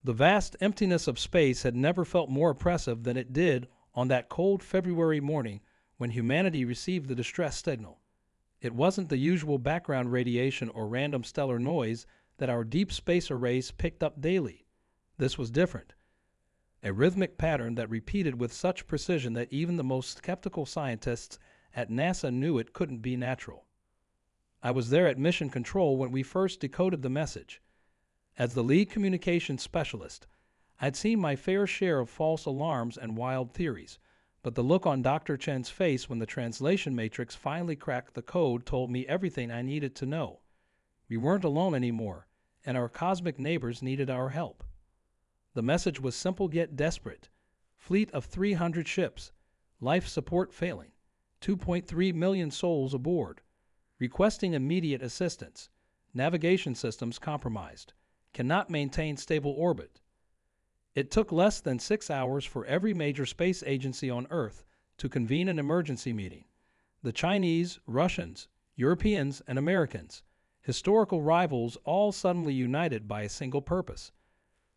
The vast emptiness of space had never felt more oppressive than it did on that cold February morning when humanity received the distress signal. It wasn't the usual background radiation or random stellar noise that our deep space arrays picked up daily. This was different. A rhythmic pattern that repeated with such precision that even the most skeptical scientists at NASA knew it couldn't be natural. I was there at Mission Control when we first decoded the message. As the lead communications specialist, I'd seen my fair share of false alarms and wild theories, but the look on Dr. Chen's face when the translation matrix finally cracked the code told me everything I needed to know. We weren't alone anymore, and our cosmic neighbors needed our help. The message was simple yet desperate. Fleet of 300 ships, life support failing, 2.3 million souls aboard, requesting immediate assistance, navigation systems compromised, cannot maintain stable orbit. It took less than 6 hours for every major space agency on Earth to convene an emergency meeting. The Chinese, Russians, Europeans, and Americans, historical rivals, all suddenly united by a single purpose.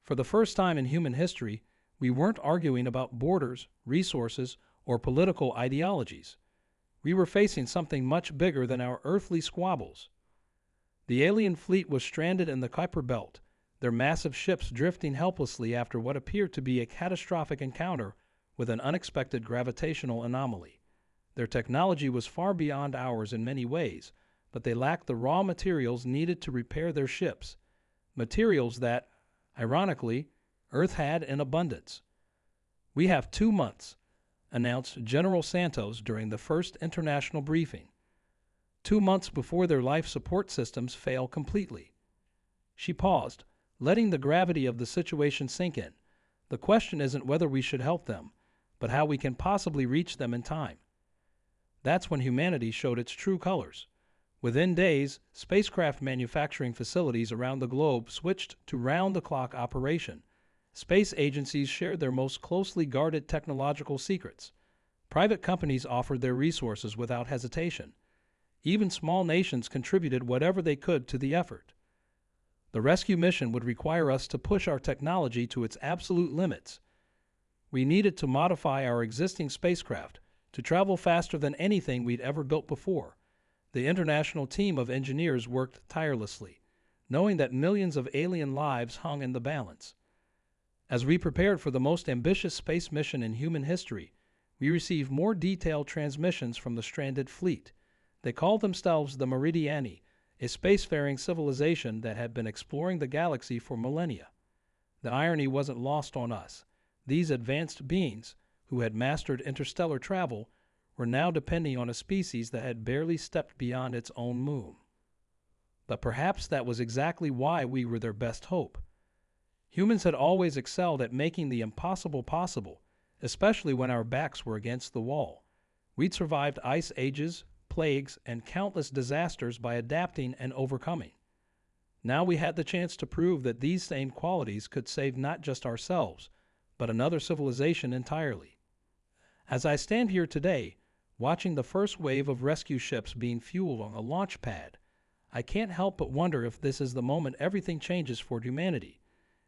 For the first time in human history, we weren't arguing about borders, resources, or political ideologies. We were facing something much bigger than our earthly squabbles. The alien fleet was stranded in the Kuiper Belt, their massive ships drifting helplessly after what appeared to be a catastrophic encounter with an unexpected gravitational anomaly. Their technology was far beyond ours in many ways, but they lacked the raw materials needed to repair their ships, materials that, ironically, Earth had in abundance. "We have 2 months," announced General Santos during the first international briefing. 2 months before their life support systems fail completely. She paused, letting the gravity of the situation sink in. The question isn't whether we should help them, but how we can possibly reach them in time. That's when humanity showed its true colors. Within days, spacecraft manufacturing facilities around the globe switched to round-the-clock operation. Space agencies shared their most closely guarded technological secrets. Private companies offered their resources without hesitation. Even small nations contributed whatever they could to the effort. The rescue mission would require us to push our technology to its absolute limits. We needed to modify our existing spacecraft to travel faster than anything we'd ever built before. The international team of engineers worked tirelessly, knowing that millions of alien lives hung in the balance. As we prepared for the most ambitious space mission in human history, we received more detailed transmissions from the stranded fleet. They called themselves the Meridiani, a spacefaring civilization that had been exploring the galaxy for millennia. The irony wasn't lost on us. These advanced beings, who had mastered interstellar travel, were now depending on a species that had barely stepped beyond its own moon. But perhaps that was exactly why we were their best hope. Humans had always excelled at making the impossible possible, especially when our backs were against the wall. We'd survived ice ages, plagues, and countless disasters by adapting and overcoming. Now we had the chance to prove that these same qualities could save not just ourselves, but another civilization entirely. As I stand here today, watching the first wave of rescue ships being fueled on a launch pad, I can't help but wonder if this is the moment everything changes for humanity.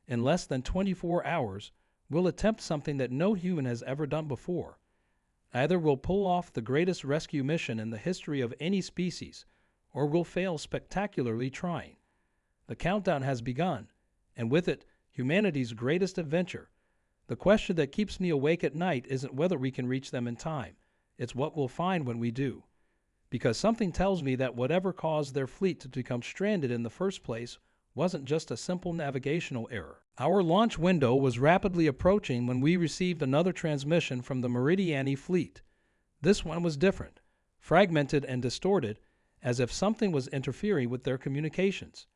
In less than 24 hours, we'll attempt something that no human has ever done before. Either we'll pull off the greatest rescue mission in the history of any species, or we'll fail spectacularly trying. The countdown has begun, and with it, humanity's greatest adventure. The question that keeps me awake at night isn't whether we can reach them in time. It's what we'll find when we do. Because something tells me that whatever caused their fleet to become stranded in the first place wasn't just a simple navigational error. Our launch window was rapidly approaching when we received another transmission from the Meridiani fleet. This one was different, fragmented and distorted, as if something was interfering with their communications.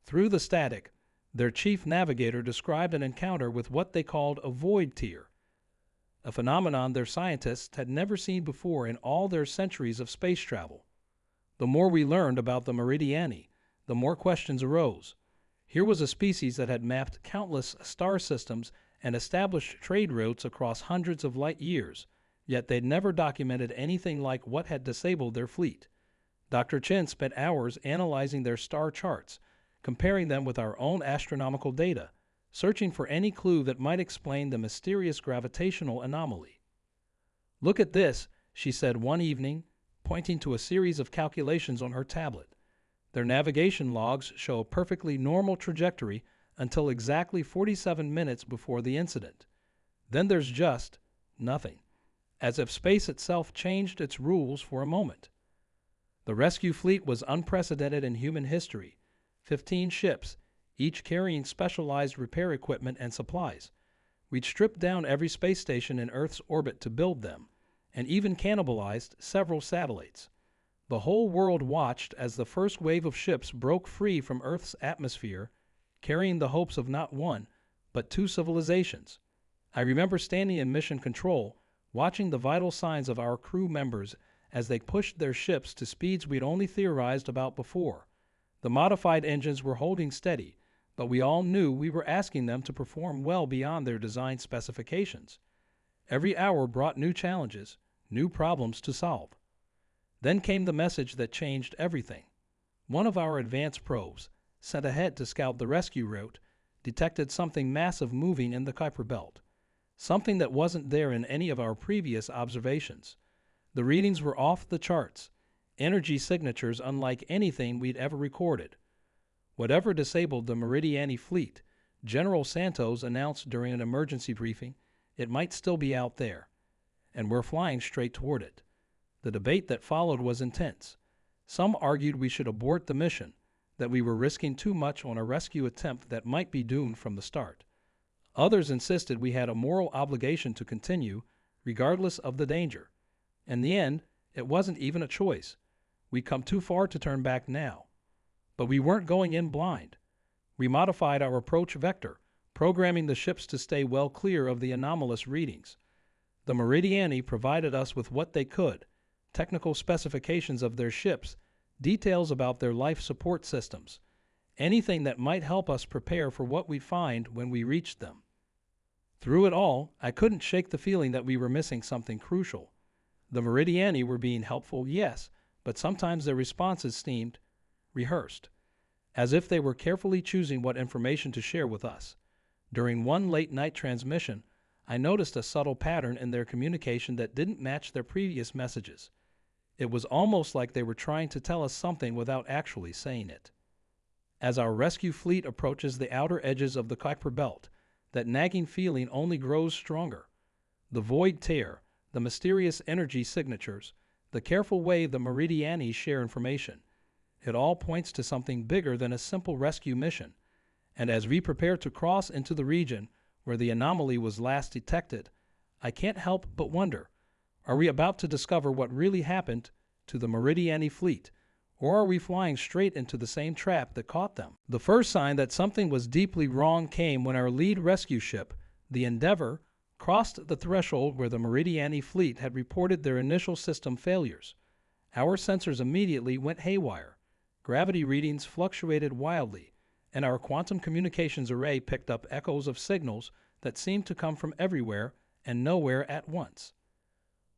Through the static, their chief navigator described an encounter with what they called a void tear, a phenomenon their scientists had never seen before in all their centuries of space travel. The more we learned about the Meridiani, the more questions arose. Here was a species that had mapped countless star systems and established trade routes across hundreds of light years, yet they'd never documented anything like what had disabled their fleet. Dr. Chen spent hours analyzing their star charts, comparing them with our own astronomical data, searching for any clue that might explain the mysterious gravitational anomaly. "Look at this," she said one evening, pointing to a series of calculations on her tablet. Their navigation logs show a perfectly normal trajectory until exactly 47 minutes before the incident. Then there's just nothing, as if space itself changed its rules for a moment. The rescue fleet was unprecedented in human history. 15 ships, each carrying specialized repair equipment and supplies. We'd stripped down every space station in Earth's orbit to build them, and even cannibalized several satellites. The whole world watched as the first wave of ships broke free from Earth's atmosphere, carrying the hopes of not one, but two civilizations. I remember standing in mission control, watching the vital signs of our crew members as they pushed their ships to speeds we'd only theorized about before. The modified engines were holding steady, but we all knew we were asking them to perform well beyond their design specifications. Every hour brought new challenges, new problems to solve. Then came the message that changed everything. One of our advanced probes, sent ahead to scout the rescue route, detected something massive moving in the Kuiper Belt, something that wasn't there in any of our previous observations. The readings were off the charts, energy signatures unlike anything we'd ever recorded. Whatever disabled the Meridiani fleet, General Santos announced during an emergency briefing, it might still be out there, and we're flying straight toward it. The debate that followed was intense. Some argued we should abort the mission, that we were risking too much on a rescue attempt that might be doomed from the start. Others insisted we had a moral obligation to continue, regardless of the danger. In the end, it wasn't even a choice. We'd come too far to turn back now. But we weren't going in blind. We modified our approach vector, programming the ships to stay well clear of the anomalous readings. The Meridiani provided us with what they could: technical specifications of their ships, details about their life support systems, anything that might help us prepare for what we'd find when we reached them. Through it all, I couldn't shake the feeling that we were missing something crucial. The Meridiani were being helpful, yes, but sometimes their responses seemed rehearsed, as if they were carefully choosing what information to share with us. During one late-night transmission, I noticed a subtle pattern in their communication that didn't match their previous messages. It was almost like they were trying to tell us something without actually saying it. As our rescue fleet approaches the outer edges of the Kuiper Belt, that nagging feeling only grows stronger. The void tear, the mysterious energy signatures, the careful way the Meridiani share information. It all points to something bigger than a simple rescue mission. And as we prepare to cross into the region where the anomaly was last detected, I can't help but wonder, are we about to discover what really happened to the Meridiani fleet, or are we flying straight into the same trap that caught them? The first sign that something was deeply wrong came when our lead rescue ship, the Endeavour, crossed the threshold where the Meridiani fleet had reported their initial system failures. Our sensors immediately went haywire. Gravity readings fluctuated wildly, and our quantum communications array picked up echoes of signals that seemed to come from everywhere and nowhere at once.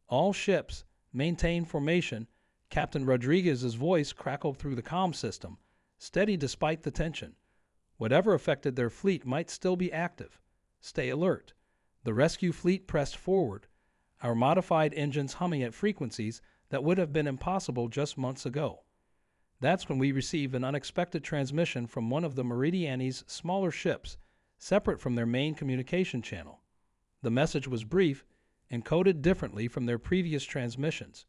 All ships, maintain formation. Captain Rodriguez's voice crackled through the comm system, steady despite the tension. Whatever affected their fleet might still be active. Stay alert. The rescue fleet pressed forward, our modified engines humming at frequencies that would have been impossible just months ago. That's when we received an unexpected transmission from one of the Meridiani's smaller ships, separate from their main communication channel. The message was brief, encoded differently from their previous transmissions.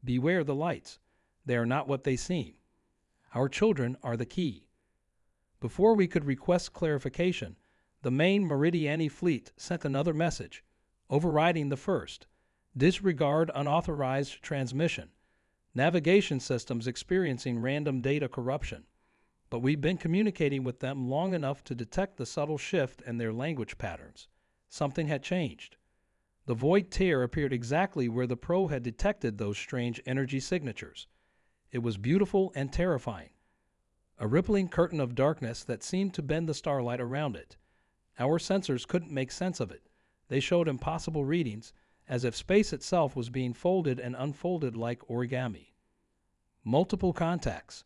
Beware the lights. They are not what they seem. Our children are the key. Before we could request clarification, the main Meridiani fleet sent another message, overriding the first. Disregard unauthorized transmission. Navigation systems experiencing random data corruption. But we've been communicating with them long enough to detect the subtle shift in their language patterns. Something had changed. The void tear appeared exactly where the probe had detected those strange energy signatures. It was beautiful and terrifying. A rippling curtain of darkness that seemed to bend the starlight around it. Our sensors couldn't make sense of it. They showed impossible readings, as if space itself was being folded and unfolded like origami. Multiple contacts.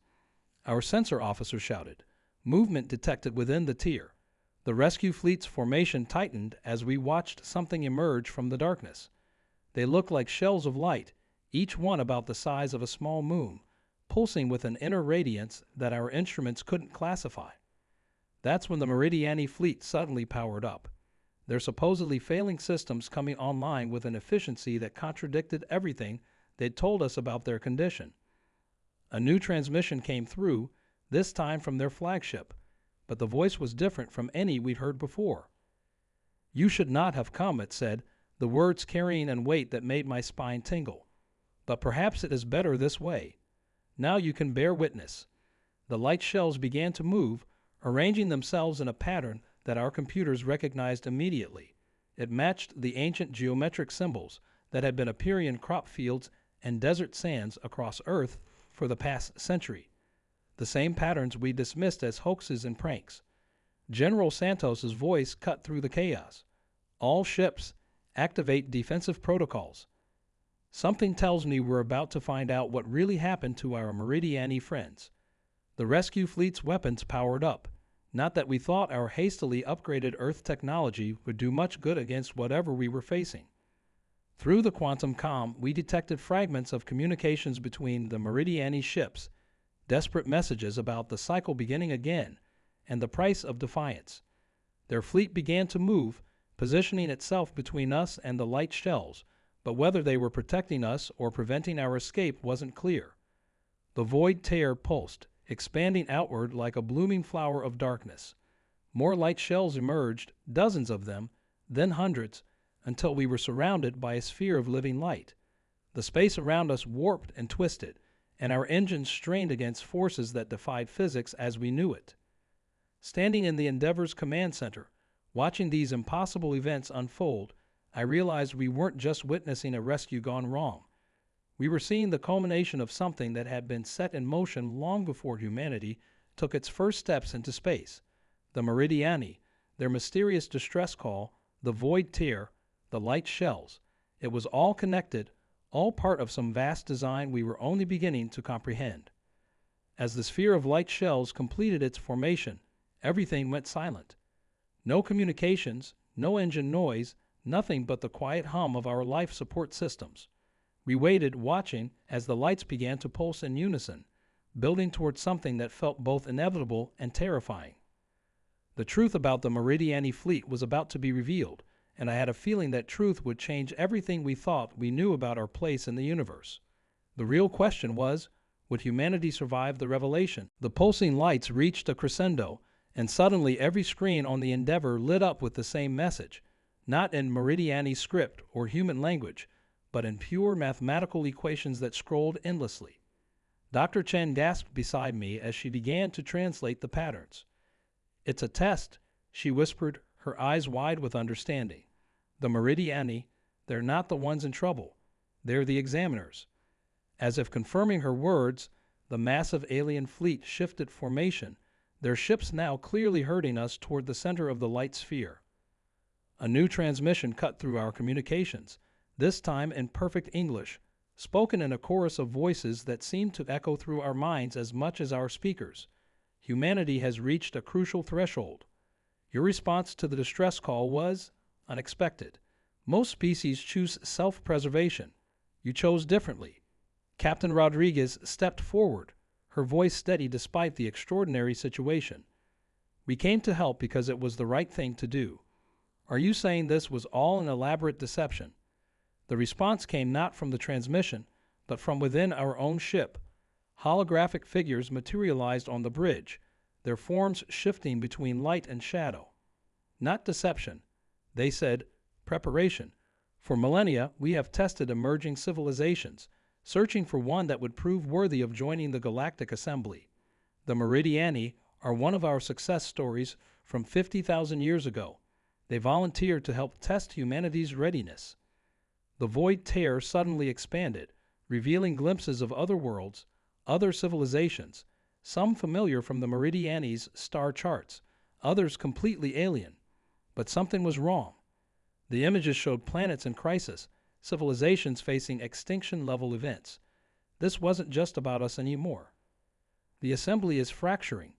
Our sensor officer shouted. Movement detected within the tier. The rescue fleet's formation tightened as we watched something emerge from the darkness. They looked like shells of light, each one about the size of a small moon, pulsing with an inner radiance that our instruments couldn't classify. That's when the Meridiani fleet suddenly powered up, their supposedly failing systems coming online with an efficiency that contradicted everything they'd told us about their condition. A new transmission came through, this time from their flagship, but the voice was different from any we'd heard before. "You should not have come," it said, the words carrying a weight that made my spine tingle. "But perhaps it is better this way. Now you can bear witness." The light shells began to move, arranging themselves in a pattern that our computers recognized immediately. It matched the ancient geometric symbols that had been appearing in crop fields and desert sands across Earth for the past century. The same patterns we dismissed as hoaxes and pranks. General Santos's voice cut through the chaos. "All ships, activate defensive protocols. Something tells me we're about to find out what really happened to our Meridiani friends." The rescue fleet's weapons powered up. Not that we thought our hastily upgraded Earth technology would do much good against whatever we were facing. Through the quantum comm, we detected fragments of communications between the Meridiani ships, desperate messages about the cycle beginning again, and the price of defiance. Their fleet began to move, positioning itself between us and the light shells, but whether they were protecting us or preventing our escape wasn't clear. The void tear pulsed, expanding outward like a blooming flower of darkness. More light shells emerged, dozens of them, then hundreds, until we were surrounded by a sphere of living light. The space around us warped and twisted, and our engines strained against forces that defied physics as we knew it. Standing in the Endeavor's command center, watching these impossible events unfold, I realized we weren't just witnessing a rescue gone wrong. We were seeing the culmination of something that had been set in motion long before humanity took its first steps into space. The Meridiani, their mysterious distress call, the void tear, the light shells. It was all connected, all part of some vast design we were only beginning to comprehend. As the sphere of light shells completed its formation, everything went silent. No communications, no engine noise, nothing but the quiet hum of our life support systems. We waited, watching, as the lights began to pulse in unison, building towards something that felt both inevitable and terrifying. The truth about the Meridiani fleet was about to be revealed, and I had a feeling that truth would change everything we thought we knew about our place in the universe. The real question was, would humanity survive the revelation? The pulsing lights reached a crescendo, and suddenly every screen on the Endeavor lit up with the same message, not in Meridiani script or human language, but in pure mathematical equations that scrolled endlessly. Dr. Chen gasped beside me as she began to translate the patterns. "It's a test," she whispered, her eyes wide with understanding. "The Meridiani, they're not the ones in trouble. They're the examiners." As if confirming her words, the massive alien fleet shifted formation, their ships now clearly herding us toward the center of the light sphere. A new transmission cut through our communications, this time in perfect English, spoken in a chorus of voices that seemed to echo through our minds as much as our speakers. "Humanity has reached a crucial threshold. Your response to the distress call was unexpected. Most species choose self-preservation. You chose differently." Captain Rodriguez stepped forward, her voice steady despite the extraordinary situation. "We came to help because it was the right thing to do. Are you saying this was all an elaborate deception?" The response came not from the transmission, but from within our own ship. Holographic figures materialized on the bridge, their forms shifting between light and shadow. "Not deception," they said, "preparation. For millennia, we have tested emerging civilizations, searching for one that would prove worthy of joining the Galactic Assembly. The Meridiani are one of our success stories from 50,000 years ago. They volunteered to help test humanity's readiness." The void tear suddenly expanded, revealing glimpses of other worlds, other civilizations, some familiar from the Meridiani's star charts, others completely alien. But something was wrong. The images showed planets in crisis, civilizations facing extinction-level events. This wasn't just about us anymore. "The assembly is fracturing,"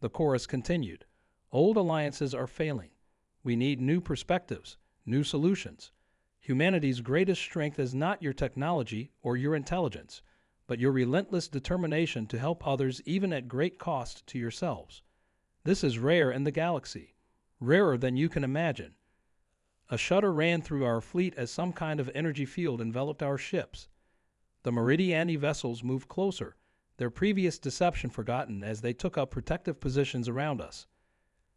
the chorus continued. Old alliances are failing. We need new perspectives, new solutions. Humanity's greatest strength is not your technology or your intelligence, but your relentless determination to help others even at great cost to yourselves. This is rare in the galaxy, rarer than you can imagine. A shudder ran through our fleet as some kind of energy field enveloped our ships. The Meridiani vessels moved closer, their previous deception forgotten as they took up protective positions around us.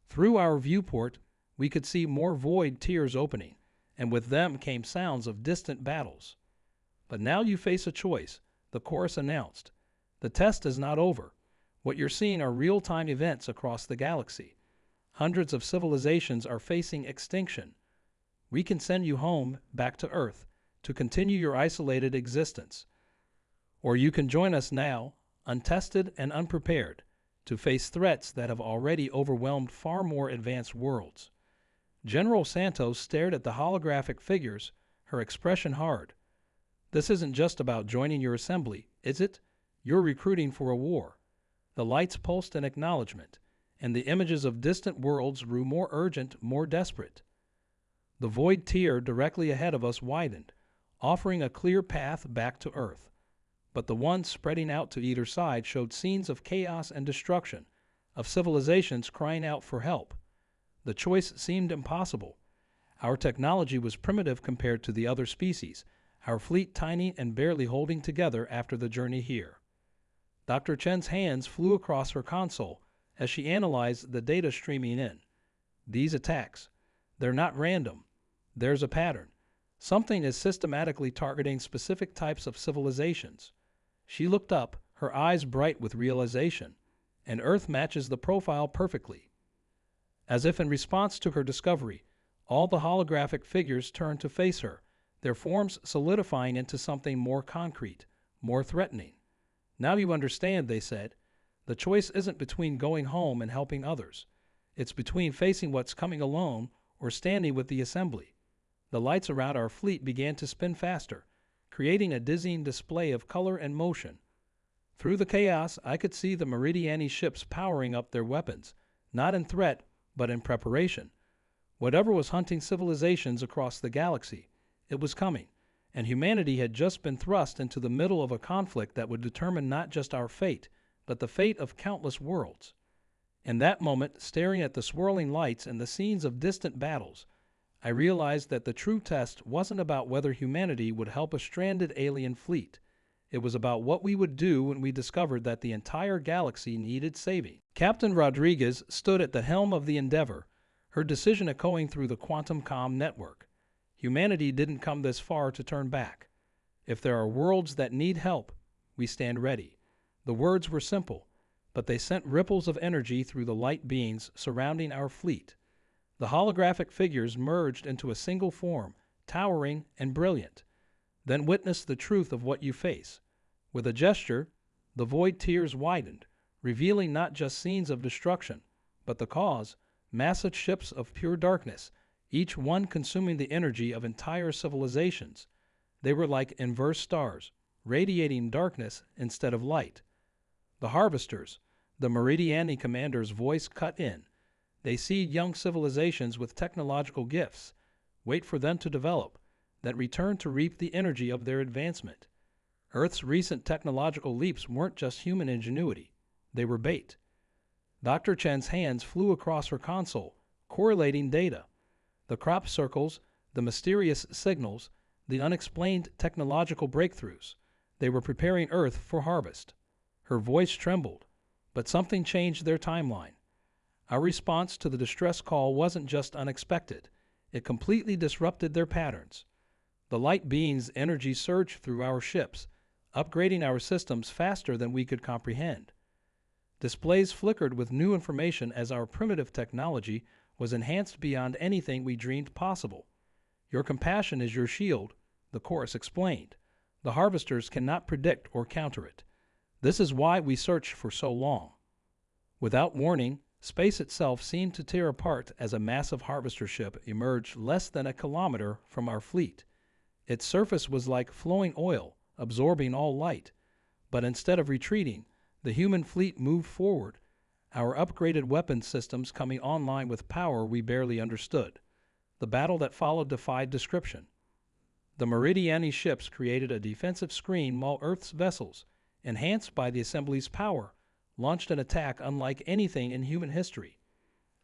Through our viewport, we could see more void tiers opening, and with them came sounds of distant battles. But now you face a choice, the chorus announced. The test is not over. What you're seeing are real-time events across the galaxy. Hundreds of civilizations are facing extinction. We can send you home, back to Earth, to continue your isolated existence. Or you can join us now, untested and unprepared, to face threats that have already overwhelmed far more advanced worlds. General Santos stared at the holographic figures, her expression hard. This isn't just about joining your assembly, is it? You're recruiting for a war. The lights pulsed in acknowledgement, and the images of distant worlds grew more urgent, more desperate. The void tier directly ahead of us widened, offering a clear path back to Earth. But the one spreading out to either side showed scenes of chaos and destruction, of civilizations crying out for help. The choice seemed impossible. Our technology was primitive compared to the other species, our fleet tiny and barely holding together after the journey here. Dr. Chen's hands flew across her console as she analyzed the data streaming in. These attacks, they're not random. There's a pattern. Something is systematically targeting specific types of civilizations. She looked up, her eyes bright with realization, and Earth matches the profile perfectly. As if in response to her discovery, all the holographic figures turned to face her, their forms solidifying into something more concrete, more threatening. Now you understand, they said. The choice isn't between going home and helping others. It's between facing what's coming alone or standing with the assembly. The lights around our fleet began to spin faster, creating a dizzying display of color and motion. Through the chaos, I could see the Meridiani ships powering up their weapons, not in threat, but in preparation. Whatever was hunting civilizations across the galaxy, it was coming, and humanity had just been thrust into the middle of a conflict that would determine not just our fate, but the fate of countless worlds. In that moment, staring at the swirling lights and the scenes of distant battles, I realized that the true test wasn't about whether humanity would help a stranded alien fleet. It was about what we would do when we discovered that the entire galaxy needed saving. Captain Rodriguez stood at the helm of the Endeavor, her decision echoing through the quantum comm network. Humanity didn't come this far to turn back. If there are worlds that need help, we stand ready. The words were simple, but they sent ripples of energy through the light beings surrounding our fleet. The holographic figures merged into a single form, towering and brilliant. Then witness the truth of what you face. With a gesture, the void tiers widened, revealing not just scenes of destruction, but the cause, massive ships of pure darkness, each one consuming the energy of entire civilizations. They were like inverse stars, radiating darkness instead of light. The harvesters, the Meridiani commander's voice cut in. They seed young civilizations with technological gifts, wait for them to develop, then return to reap the energy of their advancement. Earth's recent technological leaps weren't just human ingenuity, they were bait. Dr. Chen's hands flew across her console, correlating data. The crop circles, the mysterious signals, the unexplained technological breakthroughs. They were preparing Earth for harvest. Her voice trembled, but something changed their timeline. Our response to the distress call wasn't just unexpected. It completely disrupted their patterns. The light being's energy surged through our ships, upgrading our systems faster than we could comprehend. Displays flickered with new information as our primitive technology was enhanced beyond anything we dreamed possible. Your compassion is your shield, the chorus explained. The harvesters cannot predict or counter it. This is why we searched for so long. Without warning, space itself seemed to tear apart as a massive harvester ship emerged less than a kilometer from our fleet. Its surface was like flowing oil, absorbing all light. But instead of retreating, the human fleet moved forward. our upgraded weapons systems coming online with power we barely understood. The battle that followed defied description. The Meridiani ships created a defensive screen while Earth's vessels, enhanced by the Assembly's power, launched an attack unlike anything in human history.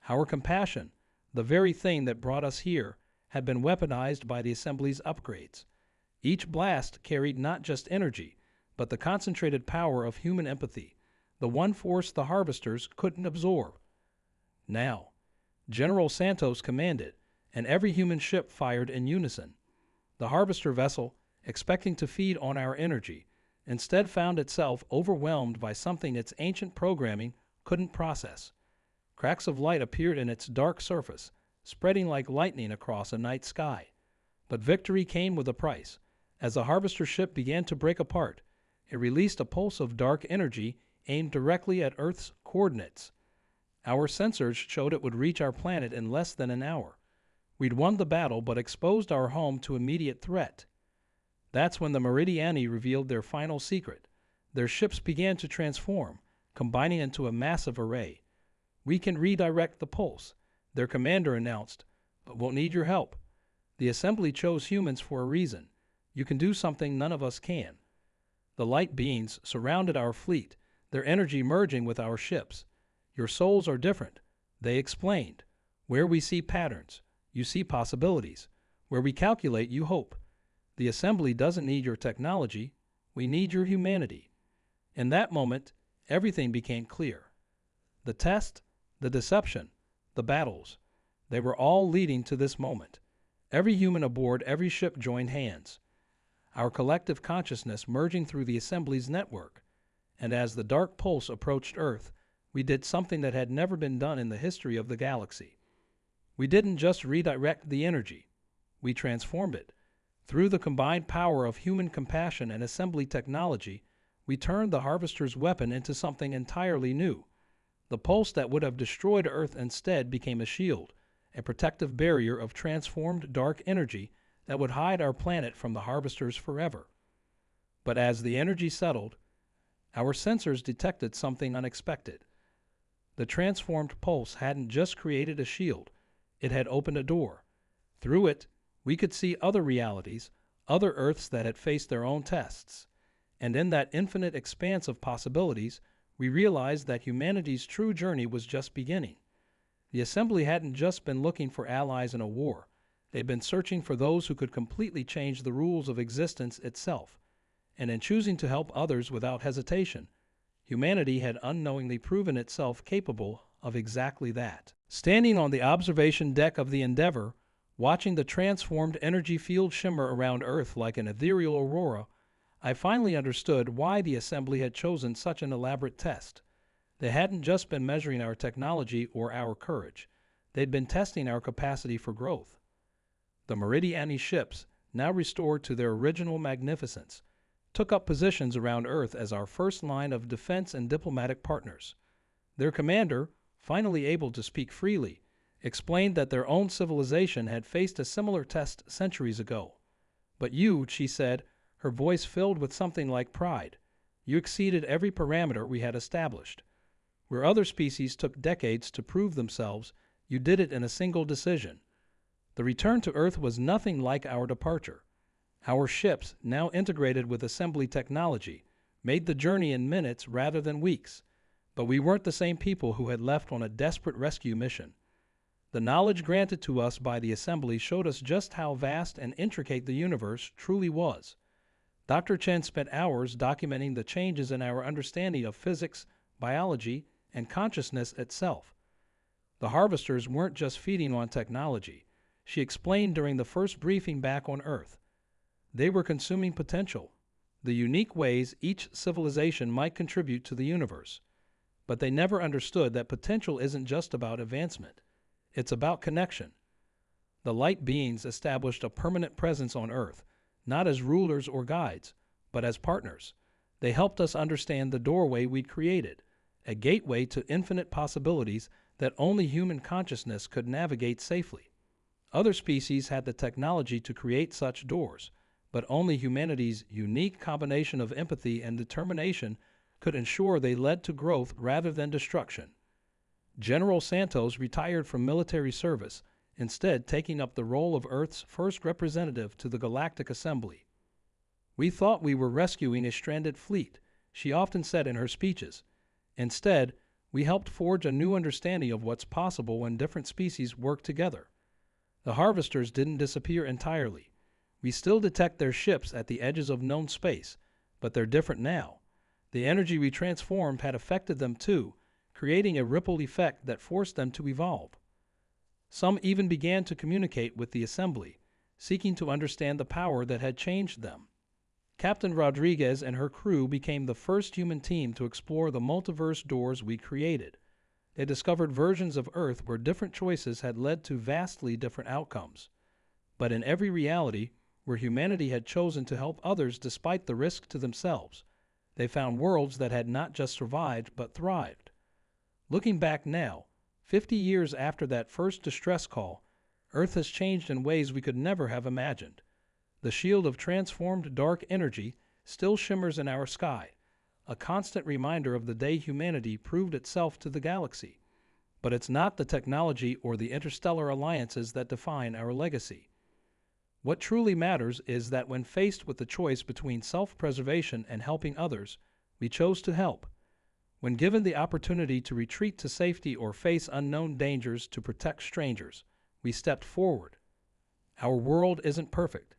Our compassion, the very thing that brought us here, had been weaponized by the Assembly's upgrades. Each blast carried not just energy, but the concentrated power of human empathy, the one force the Harvesters couldn't absorb. Now, General Santos commanded, and every human ship fired in unison. The Harvester vessel, expecting to feed on our energy, instead found itself overwhelmed by something its ancient programming couldn't process. Cracks of light appeared in its dark surface, spreading like lightning across a night sky. But victory came with a price. As the Harvester ship began to break apart, it released a pulse of dark energy aimed directly at Earth's coordinates. Our sensors showed it would reach our planet in less than an hour. We'd won the battle but exposed our home to immediate threat. That's when the Meridiani revealed their final secret. Their ships began to transform, combining into a massive array. "We can redirect the pulse," their commander announced, "but we'll need your help. The Assembly chose humans for a reason. You can do something none of us can." The light beings surrounded our fleet, their energy merging with our ships. "Your souls are different," they explained. "Where we see patterns, you see possibilities. Where we calculate, you hope. The Assembly doesn't need your technology. We need your humanity." In that moment, everything became clear. The test, the deception, the battles, they were all leading to this moment. Every human aboard every ship joined hands, our collective consciousness merging through the Assembly's network. And as the dark pulse approached Earth, we did something that had never been done in the history of the galaxy. We didn't just redirect the energy. We transformed it. Through the combined power of human compassion and Assembly technology, we turned the Harvester's weapon into something entirely new. The pulse that would have destroyed Earth instead became a shield, a protective barrier of transformed dark energy that would hide our planet from the Harvesters forever. But as the energy settled, our sensors detected something unexpected. The transformed pulse hadn't just created a shield, it had opened a door. Through it, we could see other realities, other Earths that had faced their own tests. And in that infinite expanse of possibilities, we realized that humanity's true journey was just beginning. The Assembly hadn't just been looking for allies in a war. They'd been searching for those who could completely change the rules of existence itself. And in choosing to help others without hesitation, humanity had unknowingly proven itself capable of exactly that. Standing on the observation deck of the Endeavour, watching the transformed energy field shimmer around Earth like an ethereal aurora, I finally understood why the Assembly had chosen such an elaborate test. They hadn't just been measuring our technology or our courage. They'd been testing our capacity for growth. The Meridiani ships, now restored to their original magnificence, took up positions around Earth as our first line of defense and diplomatic partners. Their commander, finally able to speak freely, explained that their own civilization had faced a similar test centuries ago. "But you," she said, her voice filled with something like pride, "you exceeded every parameter we had established. Where other species took decades to prove themselves, you did it in a single decision. The return to Earth was nothing like our departure. Our ships, now integrated with Assembly technology, made the journey in minutes rather than weeks. But we weren't the same people who had left on a desperate rescue mission. The knowledge granted to us by the Assembly showed us just how vast and intricate the universe truly was. Dr. Chen spent hours documenting the changes in our understanding of physics, biology, and consciousness itself. The Harvesters weren't just feeding on technology, she explained during the first briefing back on Earth. They were consuming potential, the unique ways each civilization might contribute to the universe. But they never understood that potential isn't just about advancement. It's about connection. The light beings established a permanent presence on Earth, not as rulers or guides, but as partners. They helped us understand the doorway we'd created, a gateway to infinite possibilities that only human consciousness could navigate safely. Other species had the technology to create such doors, but only humanity's unique combination of empathy and determination could ensure they led to growth rather than destruction. General Santos retired from military service, instead taking up the role of Earth's first representative to the Galactic Assembly. "We thought we were rescuing a stranded fleet," she often said in her speeches. "Instead, we helped forge a new understanding of what's possible when different species work together." The harvesters didn't disappear entirely. We still detect their ships at the edges of known space, but they're different now. The energy we transformed had affected them too, creating a ripple effect that forced them to evolve. Some even began to communicate with the Assembly, seeking to understand the power that had changed them. Captain Rodriguez and her crew became the first human team to explore the multiverse doors we created. They discovered versions of Earth where different choices had led to vastly different outcomes. But in every reality, where humanity had chosen to help others despite the risk to themselves, they found worlds that had not just survived but thrived. Looking back now, 50 years after that first distress call, Earth has changed in ways we could never have imagined. The shield of transformed dark energy still shimmers in our sky, a constant reminder of the day humanity proved itself to the galaxy. But it's not the technology or the interstellar alliances that define our legacy. What truly matters is that when faced with the choice between self-preservation and helping others, we chose to help. When given the opportunity to retreat to safety or face unknown dangers to protect strangers, we stepped forward. Our world isn't perfect.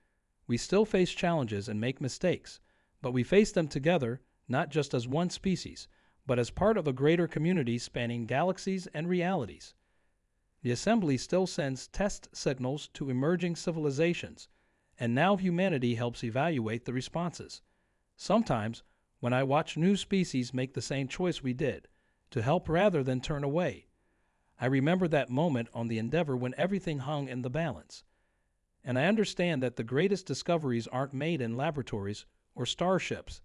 We still face challenges and make mistakes, but we face them together, not just as one species, but as part of a greater community spanning galaxies and realities. The Assembly still sends test signals to emerging civilizations, and now humanity helps evaluate the responses. Sometimes, when I watch new species make the same choice we did, to help rather than turn away, I remember that moment on the Endeavor when everything hung in the balance. And I understand that the greatest discoveries aren't made in laboratories or starships,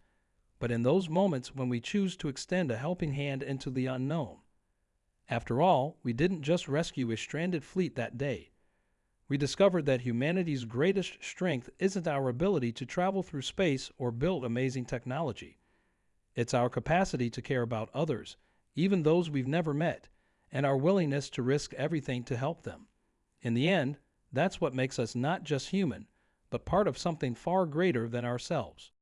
but in those moments when we choose to extend a helping hand into the unknown. After all, we didn't just rescue a stranded fleet that day. We discovered that humanity's greatest strength isn't our ability to travel through space or build amazing technology. It's our capacity to care about others, even those we've never met, and our willingness to risk everything to help them. In the end, that's what makes us not just human, but part of something far greater than ourselves.